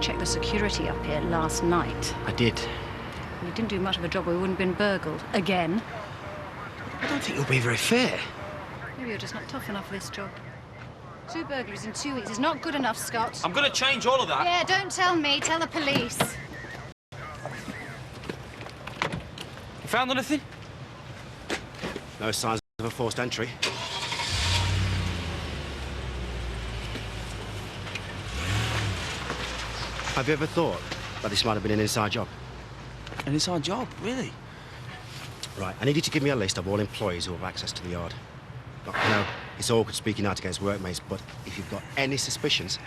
checked the security up here last night. I did. You didn't do much of a job or we wouldn't have been burgled. Again. I don't think you'll be very fair. Maybe you're just not tough enough for this job. 2 burglaries in 2 weeks is not good enough, Scott. I'm going to change all of that. Yeah, don't tell me. Tell the police. You found anything? No signs of a forced entry. Have you ever thought that this might have been an inside job? An inside job, really? Right, I need you to give me a list of all employees who have access to the yard. Look, I know it's awkward speaking out against workmates, but if you've got any suspicions,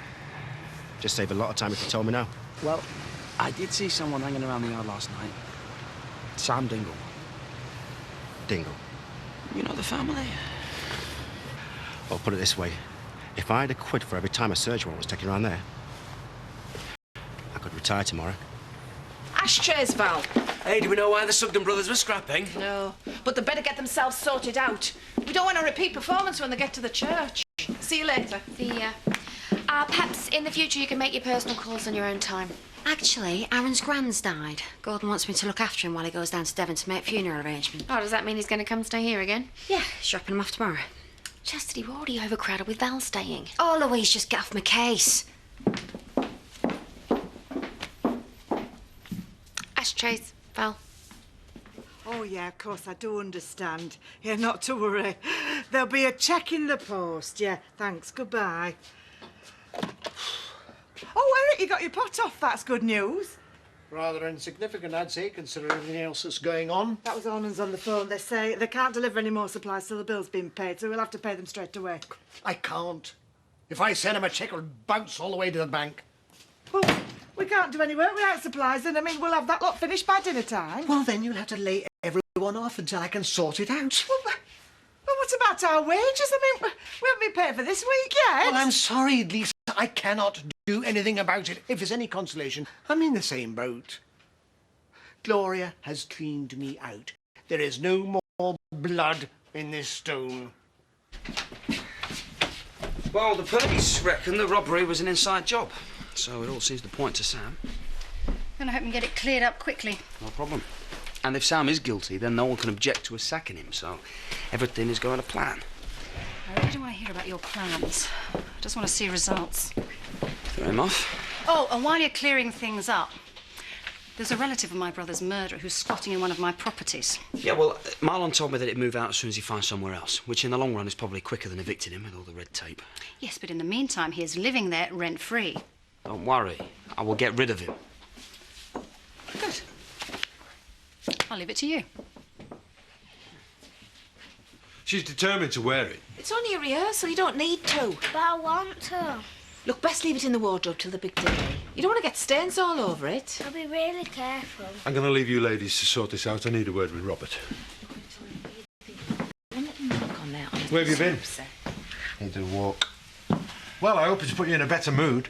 just save a lot of time if you told me now. Well, I did see someone hanging around the yard last night. Sam Dingle. Dingle. You know the family? Well, put it this way. If I had a quid for every time a search warrant was taken around there, I could retire tomorrow. Ashtrays, Val. Hey, do we know why the Sugden brothers were scrapping? No, but they better get themselves sorted out. We don't want a repeat performance when they get to the church. See you later. See ya. Perhaps in the future you can make your personal calls on your own time. Actually, Aaron's grand's died. Gordon wants me to look after him while he goes down to Devon to make funeral arrangements. Oh, does that mean he's going to come stay here again? Yeah, he's dropping him off tomorrow. Chastity, we're already overcrowded with Val staying. Oh, Louise, just get off my case. Ashtrays, Val. Oh, yeah, of course, I do understand. Yeah, not to worry. There'll be a cheque in the post. Yeah, thanks. Goodbye. Oh, Eric, you got your pot off. That's good news. Rather insignificant, I'd say, considering everything else that's going on. That was Ornans on the phone. They say they can't deliver any more supplies till the bill's been paid, so we'll have to pay them straight away. I can't. If I send him a cheque, it'll bounce all the way to the bank. Well, we can't do any work without supplies, and I mean, we'll have that lot finished by dinner time. Well, then you'll have to lay everyone off until I can sort it out. Well, what about our wages? I mean, we haven't been paid for this week yet. Well, I'm sorry, Lisa. I cannot do anything about it. If there's any consolation, I'm in the same boat. Gloria has cleaned me out. There is no more blood in this stone. Well, the police reckon the robbery was an inside job, so it all seems to point to Sam. And I hope we can get it cleared up quickly. No problem. And if Sam is guilty, then no one can object to us sacking him, so everything is going to plan. I really don't want to hear about your plans. I just want to see results. Fair enough. Oh, and while you're clearing things up, there's a relative of my brother's murderer who's squatting in one of my properties. Yeah, well, Marlon told me that he'd move out as soon as he finds somewhere else, which in the long run is probably quicker than evicting him with all the red tape. Yes, but in the meantime, he is living there rent-free. Don't worry. I will get rid of him. Good. I'll leave it to you. She's determined to wear it. It's only a rehearsal. You don't need to. But I want to. Look, best leave it in the wardrobe till the big day. You don't want to get stains all over it. I'll be really careful. I'm going to leave you ladies to sort this out. I need a word with Robert. Where have you been? Need a walk. Well, I hope it's put you in a better mood.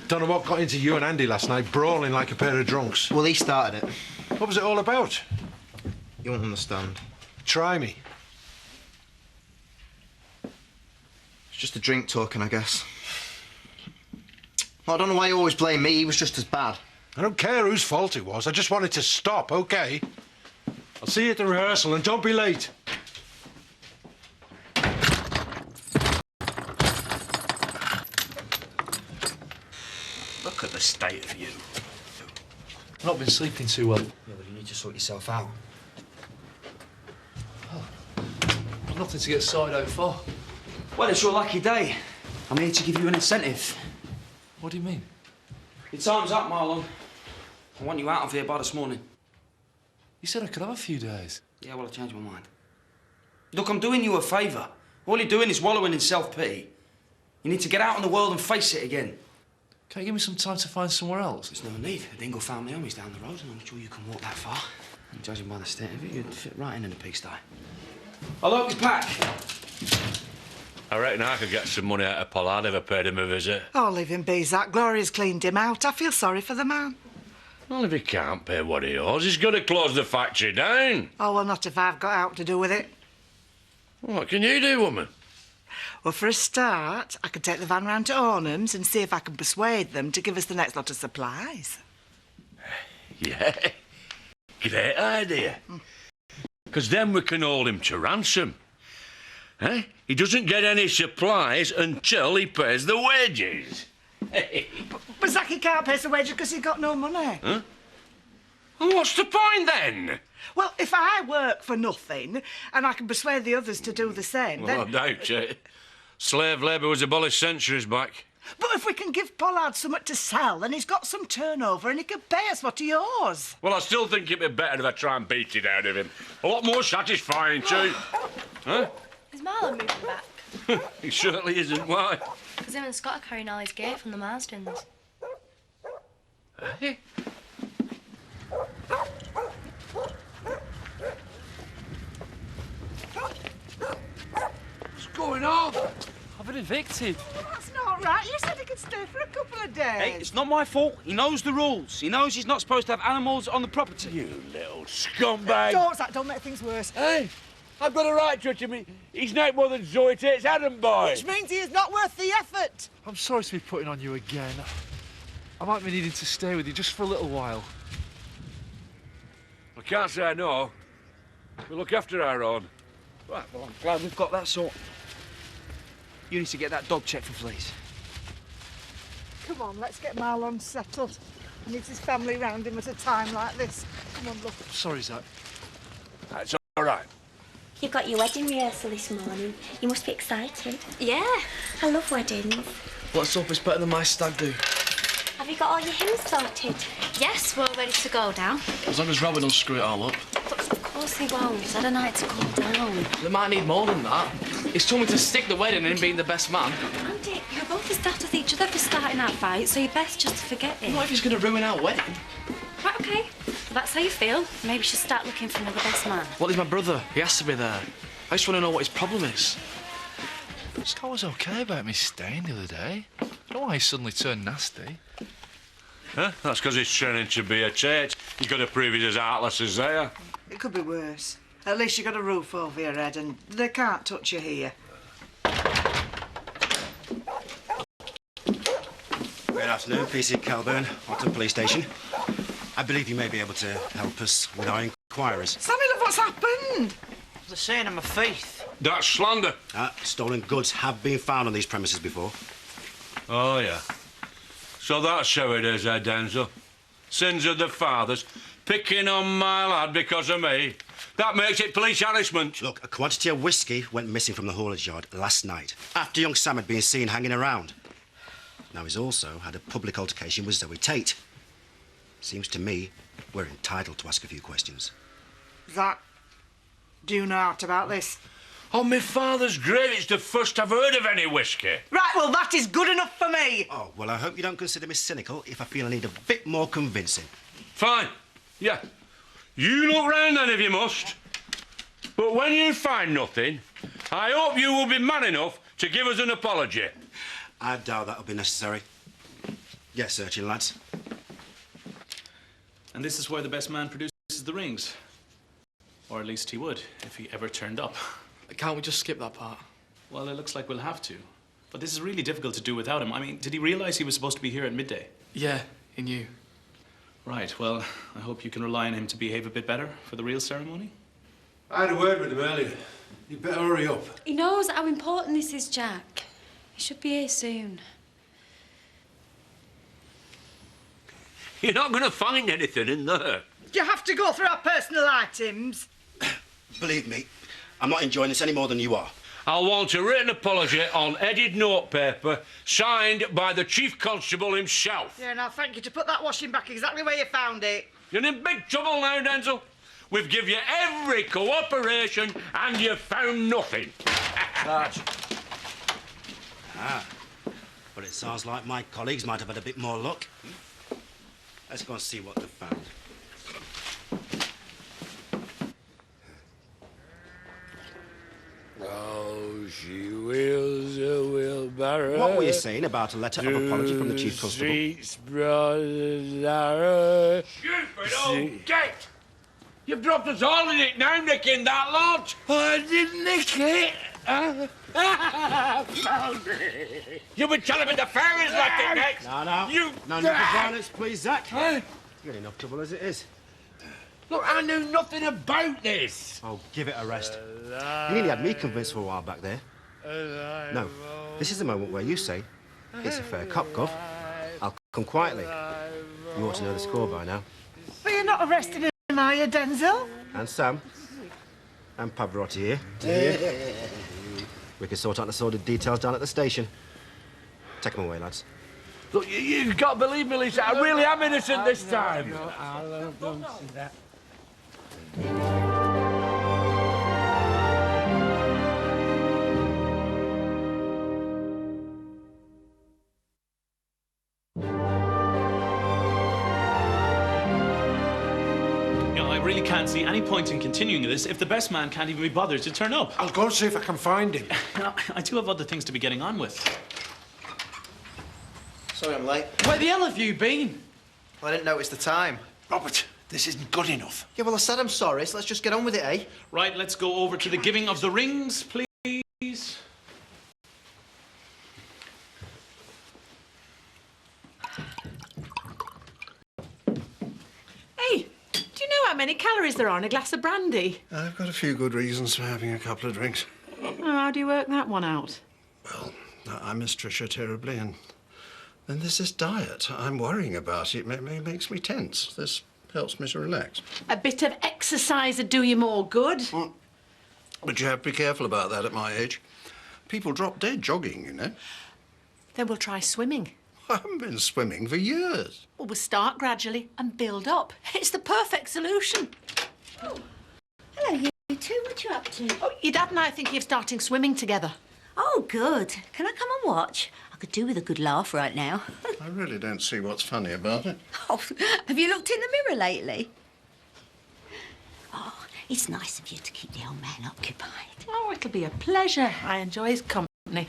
Don't know what got into you and Andy last night, brawling like a pair of drunks. Well, he started it. What was it all about? You won't understand. Try me. It's just a drink talking, I guess. Well, I don't know why you always blame me. He was just as bad. I don't care whose fault it was. I just wanted to stop, OK? I'll see you at the rehearsal, and don't be late. Look at the state of you. I've not been sleeping too well. Yeah, but you need to sort yourself out. There's nothing to get sorted out for. Well, it's your lucky day. I'm here to give you an incentive. What do you mean? Your time's up, Marlon. I want you out of here by this morning. You said I could have a few days. Yeah, well, I changed my mind. Look, I'm doing you a favour. All you're doing is wallowing in self-pity. You need to get out in the world and face it again. Can't you give me some time to find somewhere else? There's no need. The Dingle family home is down the road, and I'm sure you can walk that far. And judging by the state of it, you'd fit right in the pigsty. I'll hope you pack. I reckon I could get some money out of Pollard if I paid him a visit. Oh, leave him be, Zach. Gloria's cleaned him out. I feel sorry for the man. Well, if he can't pay what he owes, he's got to close the factory down. Oh, well, not if I've got out to do with it. What can you do, woman? Well, for a start, I could take the van round to Ornham's and see if I can persuade them to give us the next lot of supplies. Yeah, great idea. Because then we can hold him to ransom. Eh? He doesn't get any supplies until he pays the wages. But Zachy can't pay the wages because he's got no money. Huh? Well, what's the point then? Well, if I work for nothing and I can persuade the others to do the same, Well, I then... doubt it. Slave labour was abolished centuries back. But if we can give Pollard something to sell, then he's got some turnover and he can pay us what he owes. Well, I still think it'd be better if I try and beat it out of him. A lot more satisfying, too. Huh? Is Marlon moving back? He certainly isn't. Why? Because him and Scott are carrying all his gear from the Marsdens. Eh? What's going on? I've been evicted. That's not right. You said he could stay for a couple of days. Hey, it's not my fault. He knows the rules. He knows he's not supposed to have animals on the property. You little scumbag. Don't, Zach, don't make things worse. Hey, I've got a right to him. He's no more than Zoe takes Adam boy. Which means he is not worth the effort. I'm sorry to be putting on you again. I might be needing to stay with you just for a little while. I can't say no. We look after our own. Right, well, I'm glad we've got that sort. You need to get that dog checked for fleas. Come on, let's get Marlon settled. He needs his family round him at a time like this. Come on, look. Sorry, Zach. That's all right. You've got your wedding rehearsal this morning. You must be excited. Yeah. I love weddings. What's up is better than my stag do. Have you got all your hymns sorted? Yes, we're all ready to go now. As long as Robin don't screw it all up. But of course he won't. He's had a night to cool down. They might need more than that. He's told me to stick the wedding in being the best man. Andy, you're both as daft as each other for starting that fight, so you're best just to forget it. What if he's going to ruin our wedding? Right, OK. Well, that's how you feel. Maybe you should start looking for another best man. Well, he's my brother. He has to be there. I just want to know what his problem is. Scott was OK about me staying the other day. I don't know why he suddenly turned nasty. Huh? That's because he's training to be a tate. He's got to prove he's as heartless as they are. It could be worse. At least you got a roof over your head and they can't touch you here. Good afternoon, PC Calburn, Otton Police Station. I believe you may be able to help us with our inquiries. Sammy, look what's happened. They're saying I'm a thief. That's slander. Stolen goods have been found on these premises before. Oh, yeah. So that's how it is, Denzel. Sins of the fathers. Picking on my lad because of me. That makes it police harassment. Look, a quantity of whiskey went missing from the haulage yard last night, after young Sam had been seen hanging around. Now, he's also had a public altercation with Zoe Tate. Seems to me we're entitled to ask a few questions. Zach, do you know aught about this? On my father's grave, it's the first I've heard of any whiskey. Right, well, that is good enough for me. Oh, well, I hope you don't consider me cynical if I feel I need a bit more convincing. Fine. Yeah. You look round then if you must. But when you find nothing, I hope you will be man enough to give us an apology. I doubt that'll be necessary. Get searching, lads. And this is where the best man produces the rings. Or at least he would, if he ever turned up. Can't we just skip that part? Well, it looks like we'll have to. But this is really difficult to do without him. I mean, did he realize he was supposed to be here at midday? Yeah, he knew. Right, well, I hope you can rely on him to behave a bit better for the real ceremony. I had a word with him earlier. You'd better hurry up. He knows how important this is, Jack. He should be here soon. You're not going to find anything in there. Do you have to go through our personal items? Believe me, I'm not enjoying this any more than you are. I'll want a written apology on headed notepaper signed by the Chief Constable himself. Yeah, now thank you to put that washing back exactly where you found it. You're in big trouble now, Denzel. We've give you every cooperation and you've found nothing. Sarge. But it sounds like my colleagues might have had a bit more luck. Let's go and see what they've found. Oh, she wheels a wheelbarrow. What were you saying about a letter of apology from the Chief Constable? Stupid old gate! You've dropped us all in it now, nicking that lot. I didn't nick it. You'll be telling me the fairies left it next. No. You... No need for violence, please, Zach. You're in enough trouble as it is. Look, I knew nothing about this. Oh, give it a rest. You nearly had me convinced for a while back there. No, this is the moment where you say, it's a fair cop, Gov. I'll come quietly. You ought to know the score by now. But you're not arresting him, are you, Denzel? And Sam. And Pavarotti here. We can sort out the sordid details down at the station. Take them away, lads. Look, you've got to believe me, Lisa. I really am innocent this time. I'll don't see that. I really can't see any point in continuing this if the best man can't even be bothered to turn up. I'll go and see if I can find him. I do have other things to be getting on with. Sorry I'm late. Where the hell have you been? Well, I didn't notice the time. Robert, this isn't good enough. Yeah, well, I said I'm sorry, so let's just get on with it, eh? Right, let's go over to the giving of the rings, please. Hey, do you know how many calories there are in a glass of brandy? I've got a few good reasons for having a couple of drinks. Oh, how do you work that one out? Well, I miss Tricia terribly, and then there's this diet. I'm worrying about it. It makes me tense. This helps me to relax. A bit of exercise would do you more good. But you have to be careful about that at my age. People drop dead jogging, you know. Then we'll try swimming. I haven't been swimming for years. Well, we'll start gradually and build up. It's the perfect solution. Oh, hello, you two. What you up to? Oh, your dad and I are thinking of starting swimming together. Oh, good. Can I come and watch? I could do with a good laugh right now. I really don't see what's funny about it. Oh, have you looked in the mirror lately? Oh, it's nice of you to keep the old man occupied. Oh, it'll be a pleasure. I enjoy his company.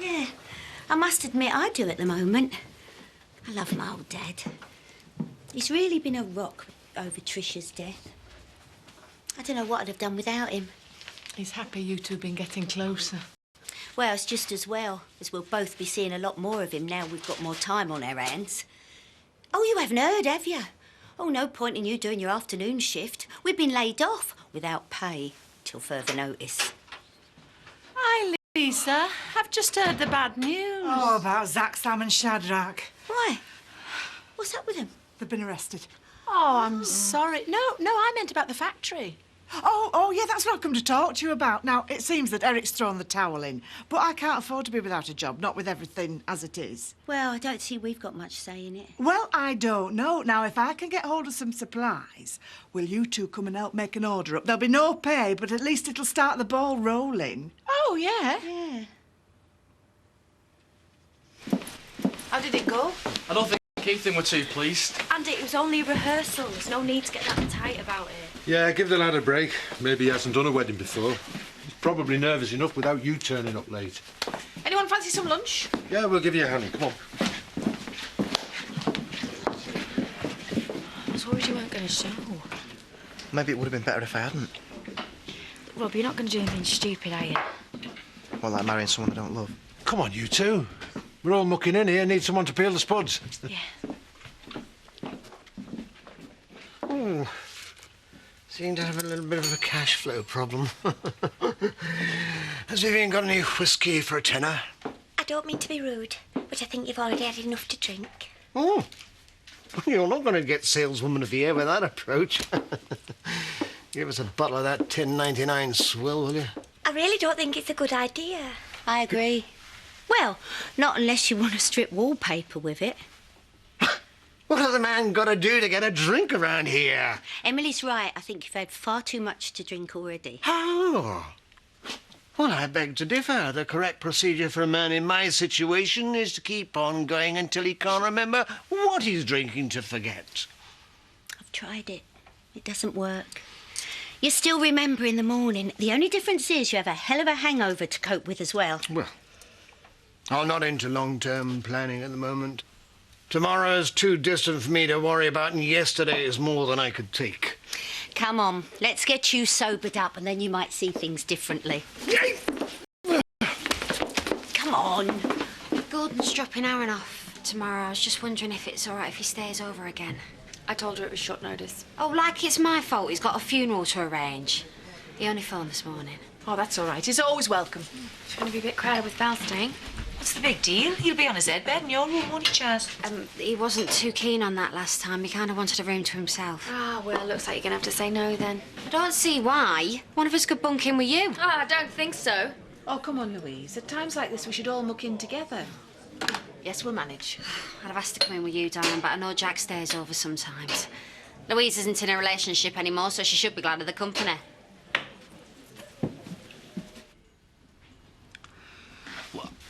Yeah, I must admit I do at the moment. I love my old dad. He's really been a rock over Tricia's death. I don't know what I'd have done without him. He's happy you two have been getting closer. Well, it's just as well, as we'll both be seeing a lot more of him now we've got more time on our hands. Oh, you haven't heard, have you? Oh, no point in you doing your afternoon shift. We've been laid off without pay till further notice. Hi, Lisa. I've just heard the bad news. Oh, about Zach, Sam and Shadrach. Why? What's up with them? They've been arrested. Oh, I'm sorry. No, I meant about the factory. Oh, yeah, that's what I've come to talk to you about. Now, it seems that Eric's thrown the towel in, but I can't afford to be without a job, not with everything as it is. Well, I don't see we've got much say in it. Well, I don't know. Now, if I can get hold of some supplies, will you two come and help make an order up? There'll be no pay, but at least it'll start the ball rolling. Oh, yeah. Yeah. How did it go? I don't think Ethan were too pleased. Andy, it was only a rehearsal. There's no need to get that tight about it. Yeah, give the lad a break. Maybe he hasn't done a wedding before. He's probably nervous enough without you turning up late. Anyone fancy some lunch? Yeah, we'll give you a hand. Come on. I was worried you weren't going to show. Maybe it would have been better if I hadn't. Rob, you're not going to do anything stupid, are you? Well, like marrying someone I don't love. Come on, you two. We're all mucking in here. Need someone to peel the spuds. Yeah. Oh, seem to have a little bit of a cash flow problem. Has Vivian got any whiskey for a tenner? I don't mean to be rude, but I think you've already had enough to drink. Oh, you're not going to get saleswoman of the year with that approach. Give us a bottle of that 10.99 swill, will you? I really don't think it's a good idea. I agree. Well, not unless you want to strip wallpaper with it. What has the man got to do to get a drink around here? Emily's right. I think you've had far too much to drink already. Oh. Well, I beg to differ. The correct procedure for a man in my situation is to keep on going until he can't remember what he's drinking to forget. I've tried it. It doesn't work. You still remember in the morning. The only difference is you have a hell of a hangover to cope with as well. Well, I'm not into long-term planning at the moment. Tomorrow's too distant for me to worry about, and yesterday is more than I could take. Come on, let's get you sobered up and then you might see things differently. on. Gordon's dropping Aaron off tomorrow. I was just wondering if it's all right if he stays over again. I told her it was short notice. Oh, like it's my fault. He's got a funeral to arrange. He only phoned this morning. Oh, that's all right. He's always welcome. It's going to be a bit crowded with Val staying. What's the big deal? He'll be on his bed in your room, won't he, Chaz? He wasn't too keen on that last time. He kind of wanted a room to himself. Ah, well, looks like you're going to have to say no then. I don't see why. One of us could bunk in with you. Ah, I don't think so. Oh, come on, Louise. At times like this, we should all muck in together. Yes, we'll manage. I'd have asked to come in with you, Diane, but I know Jack stays over sometimes. Louise isn't in a relationship anymore, so she should be glad of the company.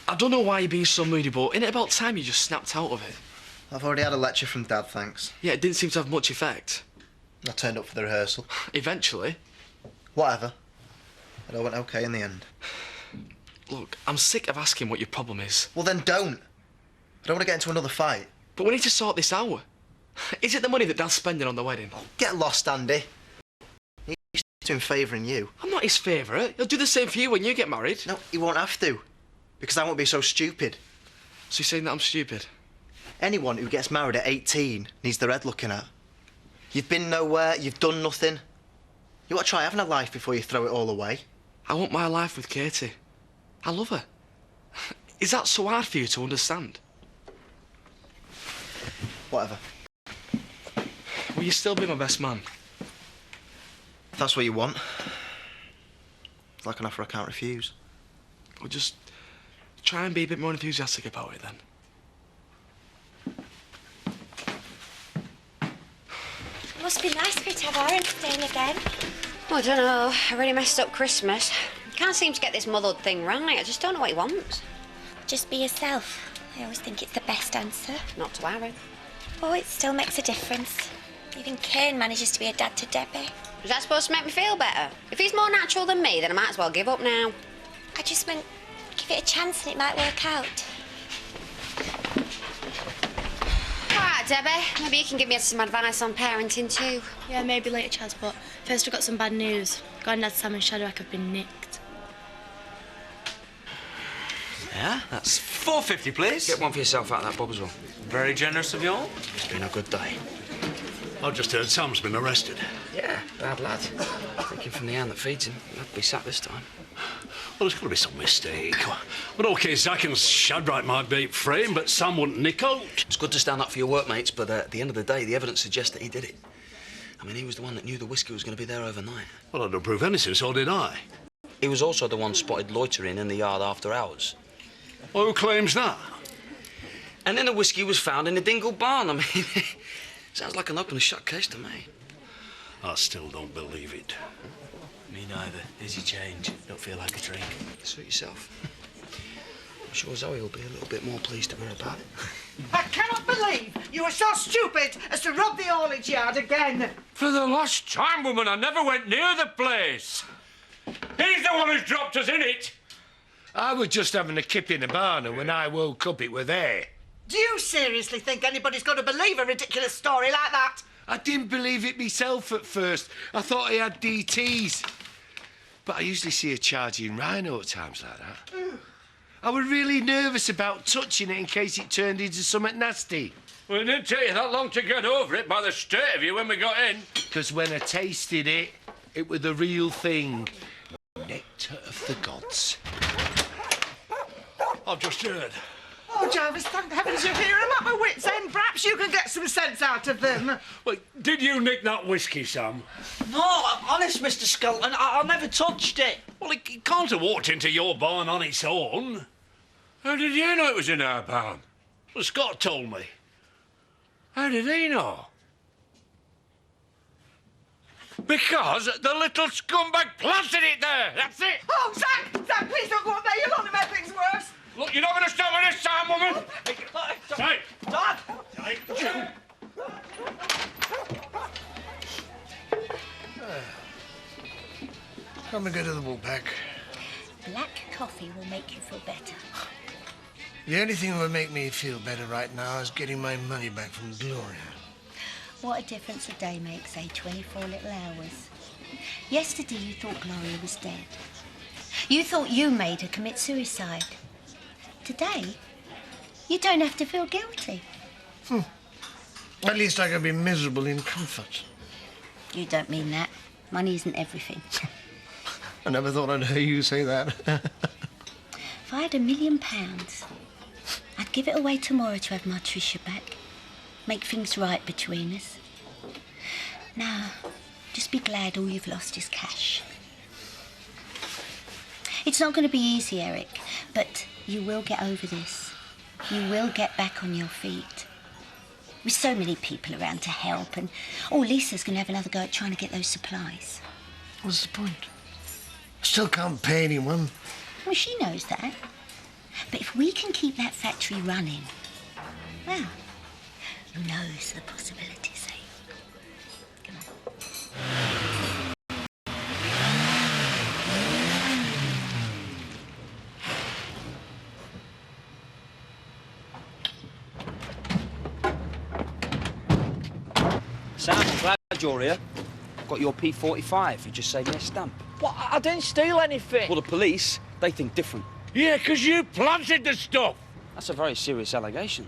I don't know why you're being so moody, but isn't it about time you just snapped out of it? I've already had a lecture from Dad, thanks. Yeah, it didn't seem to have much effect. I turned up for the rehearsal. Eventually. Whatever. It all went okay in the end. Look, I'm sick of asking what your problem is. Well, then don't. I don't want to get into another fight. But we need to sort this out. Is it the money that Dad's spending on the wedding? Get lost, Andy. He's doing favouring you. I'm not his favourite. He'll do the same for you when you get married. No, he won't have to. Because I won't be so stupid. So you're saying that I'm stupid? Anyone who gets married at 18 needs their head looking at. You've been nowhere, you've done nothing. You want to try having a life before you throw it all away. I want my life with Katie. I love her. Is that so hard for you to understand? Whatever. Will you still be my best man? If that's what you want. It's like an offer I can't refuse. Well, just try and be a bit more enthusiastic about it then. It must be nice for you to have Aaron staying again. Well, I don't know. I really messed up Christmas. Can't seem to get this mothered thing right. I just don't know what he wants. Just be yourself. I always think it's the best answer. Not to Aaron. Oh, it still makes a difference. Even Kane manages to be a dad to Debbie. Is that supposed to make me feel better? If he's more natural than me, then I might as well give up now. I just meant give it a chance and it might work out. All right, Debbie. Maybe you can give me some advice on parenting too. Yeah, maybe later, Chaz, but first I've got some bad news. Granddad, Sam and Shadrach have been nicked. Yeah, that's $4.50, please. Get one for yourself out of that, Bob, as well. Very generous of you all. It's been a good day. I've just heard Sam's been arrested. Yeah, bad lad. Thinking from the hand that feeds him. He'll have to be sacked this time. Well, there's got to be some mistake. But OK, Zach and Shadrach might be framed, but Sam wouldn't nick out. It's good to stand up for your workmates, but at the end of the day, the evidence suggests that he did it. I mean, he was the one that knew the whiskey was going to be there overnight. Well, I don't prove anything, so did I. He was also the one spotted loitering in the yard after hours. Well, who claims that? And then the whiskey was found in the Dingle barn. I mean, sounds like an open and shut case to me. I still don't believe it. Me neither. Dizzy change. Don't feel like a drink. Suit yourself. I'm sure Zoe will be a little bit more pleased to hear about it. I cannot believe you were so stupid as to rob the haulage yard again. For the last time, woman, I never went near the place. He's the one who's dropped us in it. I was just having a kip in the barn, and when I woke up, it were there. Do you seriously think anybody's going to believe a ridiculous story like that? I didn't believe it myself at first. I thought he had DTs. But I usually see a charging rhino at times like that. I was really nervous about touching it in case it turned into something nasty. Well, it didn't take you that long to get over it by the state of you when we got in. Because when I tasted it, it was the real thing. Nectar of the gods. I've just heard. Oh, Jarvis, thank heavens you're here. I'm at my wit's end. Perhaps you can get some sense out of them. Well, did you nick that whiskey, Sam? No, I'm honest, Mr. Skelton. I never touched it. Well, it can't have walked into your barn on its own. How did you know it was in our barn? Well, Scott told me. How did he know? Because the little scumbag planted it there. That's it. Oh, Zach! Zach, please don't go up there. You'll only make things worse. Look, you're not going to stop me this time, woman. Hey. Dad! Come and go to the Woolpack. Black coffee will make you feel better. The only thing that would make me feel better right now is getting my money back from Gloria. What a difference a day makes, eh? 24 little hours. Yesterday you thought Gloria was dead. You thought you made her commit suicide. Today, you don't have to feel guilty. At least I can be miserable in comfort. You don't mean that. Money isn't everything. I never thought I'd hear you say that. If I had £1 million, I'd give it away tomorrow to have my Tricia back. Make things right between us. Now, just be glad all you've lost is cash. It's not going to be easy, Eric, but you will get over this. You will get back on your feet. With so many people around to help, and Lisa's going to have another go at trying to get those supplies. What's the point? I still can't pay anyone. Well, she knows that. But if we can keep that factory running, well, who knows the possibilities, eh? Come on. Sam, I'm glad you're here. Got your P45. You just saved me a stamp. What? I didn't steal anything. Well, the police, they think different. Yeah, 'cause you planted the stuff. That's a very serious allegation.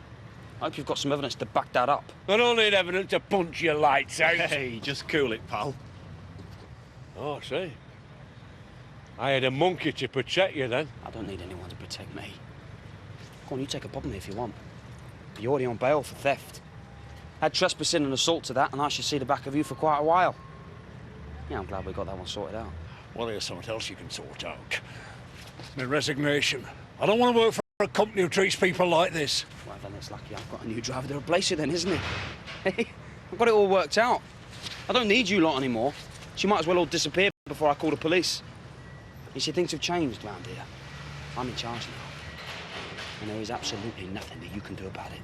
I hope you've got some evidence to back that up. I don't need evidence to punch your lights out. Hey, just cool it, pal. Oh, see. I had a monkey to protect you then. I don't need anyone to protect me. Go on, you take a pop on me if you want. But you're already on bail for theft. Add trespassing and assault to that, and I should see the back of you for quite a while. Yeah, I'm glad we got that one sorted out. Well, there's something else you can sort out. My resignation. I don't want to work for a company who treats people like this. Well, then it's lucky I've got a new driver to replace you then, isn't it? Hey, I've got it all worked out. I don't need you lot anymore. She might as well all disappear before I call the police. You see, things have changed round here. I'm in charge now. And there is absolutely nothing that you can do about it.